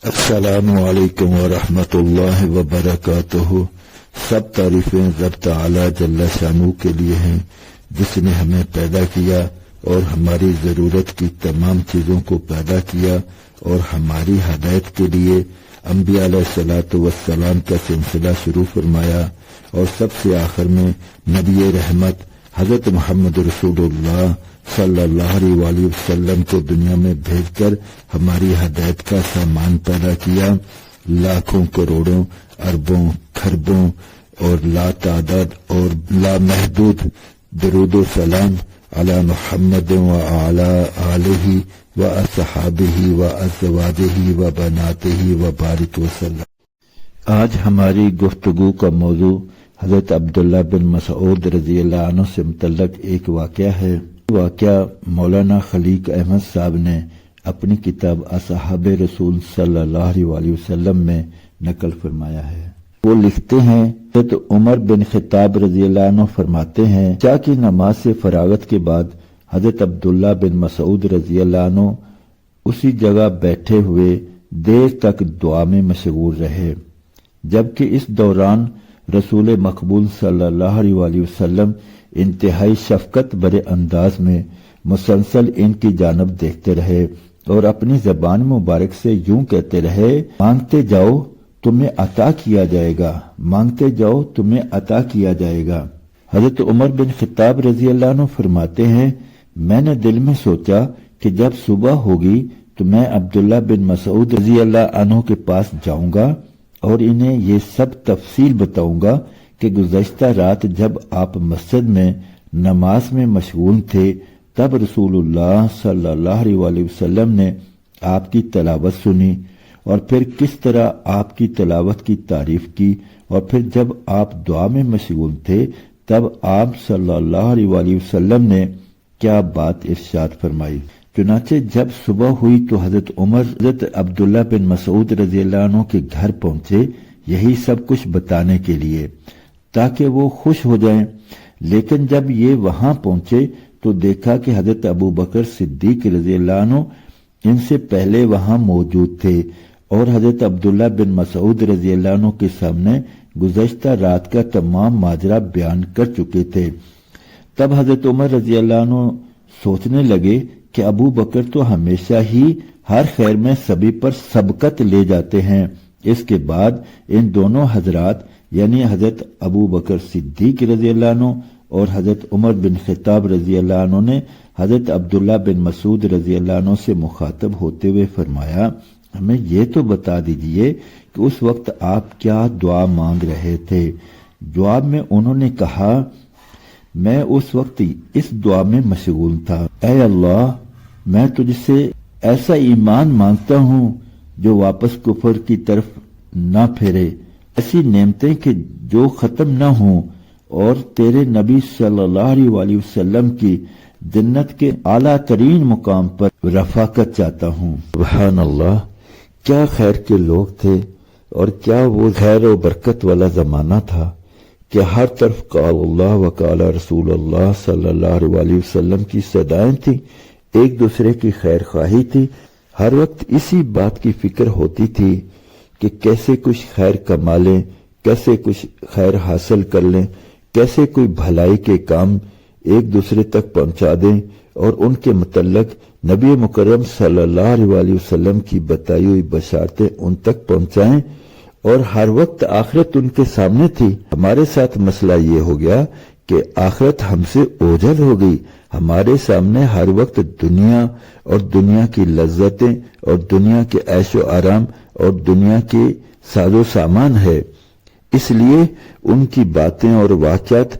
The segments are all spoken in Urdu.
السلام علیکم ورحمۃ اللہ وبرکاتہ۔ سب تعریفیں رب تعالی جل شانہ کے لیے ہیں، جس نے ہمیں پیدا کیا اور ہماری ضرورت کی تمام چیزوں کو پیدا کیا اور ہماری ہدایت کے لیے انبیاء علیہ الصلوۃ والسلام کا سلسلہ شروع فرمایا، اور سب سے آخر میں نبی رحمت حضرت محمد رسول اللہ صلی اللہ علیہ وسلم کو دنیا میں بھیج کر ہماری ہدایت کا سامان پیدا کیا۔ لاکھوں کروڑوں اربوں کھربوں اور لا تعداد اور لا محدود درود و سلام علی محمد وعلی آلہ واصحابہ وازواجہ وبناتہ وبارک وسلم۔ آج ہماری گفتگو کا موضوع حضرت عبداللہ بن مسعود رضی اللہ عنہ سے متعلق ایک واقعہ ہے۔ واقعہ مولانا خلیق احمد صاحب نے اپنی کتاب اصحاب رسول صلی اللہ علیہ وسلم میں نقل فرمایا ہے۔ وہ لکھتے ہیں، حضرت عمر بن خطاب رضی اللہ عنہ فرماتے ہیں، عشاء کی نماز سے فراغت کے بعد حضرت عبداللہ بن مسعود رضی اللہ عنہ اسی جگہ بیٹھے ہوئے دیر تک دعا میں مشغول رہے، جبکہ اس دوران رسول مقبول صلی اللہ علیہ وسلم انتہائی شفقت برے انداز میں مسلسل ان کی جانب دیکھتے رہے اور اپنی زبان مبارک سے یوں کہتے رہے، مانگتے جاؤ تمہیں عطا کیا جائے گا، مانگتے جاؤ تمہیں عطا کیا جائے گا۔ حضرت عمر بن خطاب رضی اللہ عنہ فرماتے ہیں، میں نے دل میں سوچا کہ جب صبح ہوگی تو میں عبداللہ بن مسعود رضی اللہ عنہ کے پاس جاؤں گا اور انہیں یہ سب تفصیل بتاؤں گا کہ گزشتہ رات جب آپ مسجد میں نماز میں مشغول تھے تب رسول اللہ صلی اللہ علیہ وسلم نے آپ کی تلاوت سنی، اور پھر کس طرح آپ کی تلاوت کی تعریف کی، اور پھر جب آپ دعا میں مشغول تھے تب آپ صلی اللہ علیہ وسلم نے کیا بات ارشاد فرمائی۔ چنانچہ جب صبح ہوئی تو حضرت عمر حضرت عبداللہ بن مسعود رضی اللہ عنہ کے گھر پہنچے یہی سب کچھ بتانے کے لیے تاکہ وہ خوش ہو جائیں، لیکن جب یہ وہاں پہنچے تو دیکھا کہ حضرت ابو بکر صدیق رضی اللہ عنہ ان سے پہلے وہاں موجود تھے اور حضرت عبداللہ بن مسعود رضی اللہ عنہ کے سامنے گزشتہ رات کا تمام ماجرا بیان کر چکے تھے۔ تب حضرت عمر رضی اللہ عنہ سوچنے لگے کہ ابو بکر تو ہمیشہ ہی ہر خیر میں سبھی پر سبقت لے جاتے ہیں۔ اس کے بعد ان دونوں حضرات یعنی حضرت ابو بکر صدیق رضی اللہ عنہ اور حضرت عمر بن خطاب رضی اللہ عنہ نے حضرت عبداللہ بن مسعود رضی اللہ عنہ سے مخاطب ہوتے ہوئے فرمایا، ہمیں یہ تو بتا دیجئے کہ اس وقت آپ کیا دعا مانگ رہے تھے۔ جواب میں انہوں نے کہا، میں اس وقت اس دعا میں مشغول تھا، اے اللہ میں تجھ سے ایسا ایمان مانگتا ہوں جو واپس کفر کی طرف نہ پھیرے، ایسی نعمتیں کہ جو ختم نہ ہوں، اور تیرے نبی صلی اللہ علیہ وسلم کی جنت کے اعلیٰ ترین مقام پر رفاقت چاہتا ہوں۔ سبحان اللہ، کیا خیر کے لوگ تھے اور کیا وہ خیر و برکت والا زمانہ تھا کہ ہر طرف قال اللہ وقال رسول اللہ صلی اللہ علیہ وسلم کی صدائیں تھیں، ایک دوسرے کی خیر خواہی تھی، ہر وقت اسی بات کی فکر ہوتی تھی کہ کیسے کچھ خیر کما لیں، کیسے کچھ خیر حاصل کر لیں، کیسے کوئی بھلائی کے کام ایک دوسرے تک پہنچا دیں اور ان کے متعلق نبی مکرم صلی اللہ علیہ وسلم کی بتائی ہوئی بشارتیں ان تک پہنچائیں، اور ہر وقت آخرت ان کے سامنے تھی۔ ہمارے ساتھ مسئلہ یہ ہو گیا کہ آخرت ہم سے اوجھل ہو گئی، ہمارے سامنے ہر وقت دنیا اور دنیا کی لذتیں اور دنیا کے عیش و آرام اور دنیا کے ساز و سامان ہے، اس لیے ان کی باتیں اور واقعات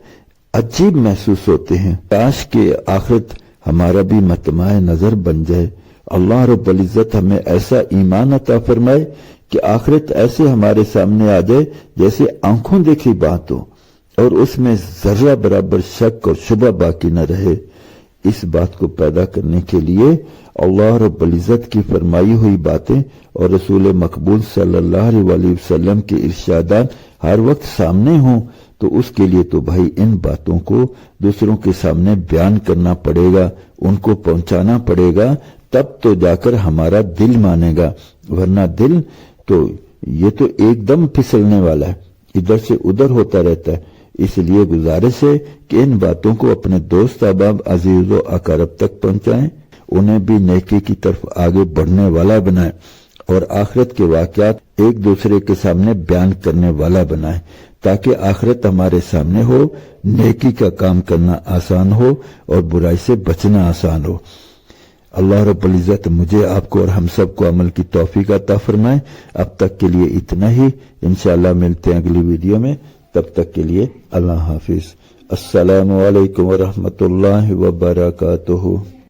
عجیب محسوس ہوتے ہیں۔ کاش کہ آخرت ہمارا بھی مطمع نظر بن جائے۔ اللہ رب العزت ہمیں ایسا ایمان عطا فرمائے کہ آخرت ایسے ہمارے سامنے آ جائے جیسے آنکھوں دیکھی بات ہو، اور اس میں ذرہ برابر شک اور شبہ باقی نہ رہے۔ اس بات کو پیدا کرنے کے لیے اللہ رب العزت کی فرمائی ہوئی باتیں اور رسول مقبول صلی اللہ علیہ وسلم کے ارشادات ہر وقت سامنے ہوں، تو اس کے لیے تو بھائی ان باتوں کو دوسروں کے سامنے بیان کرنا پڑے گا، ان کو پہنچانا پڑے گا، تب تو جا کر ہمارا دل مانے گا، ورنہ دل تو یہ تو ایک دم پھسلنے والا ہے، ادھر سے ادھر ہوتا رہتا ہے۔ اس لیے گزارش ہے کہ ان باتوں کو اپنے دوست احباب عزیز و اقارب تک پہنچائیں، انہیں بھی نیکی کی طرف آگے بڑھنے والا بنائیں اور آخرت کے واقعات ایک دوسرے کے سامنے بیان کرنے والا بنائیں، تاکہ آخرت ہمارے سامنے ہو، نیکی کا کام کرنا آسان ہو اور برائی سے بچنا آسان ہو۔ اللہ رب العزت مجھے، آپ کو اور ہم سب کو عمل کی توفیق عطا فرمائے۔ اب تک کے لیے اتنا ہی، انشاءاللہ ملتے ہیں اگلی ویڈیو میں، تب تک کے لیے اللہ حافظ۔ السلام علیکم ورحمۃ اللہ وبرکاتہ۔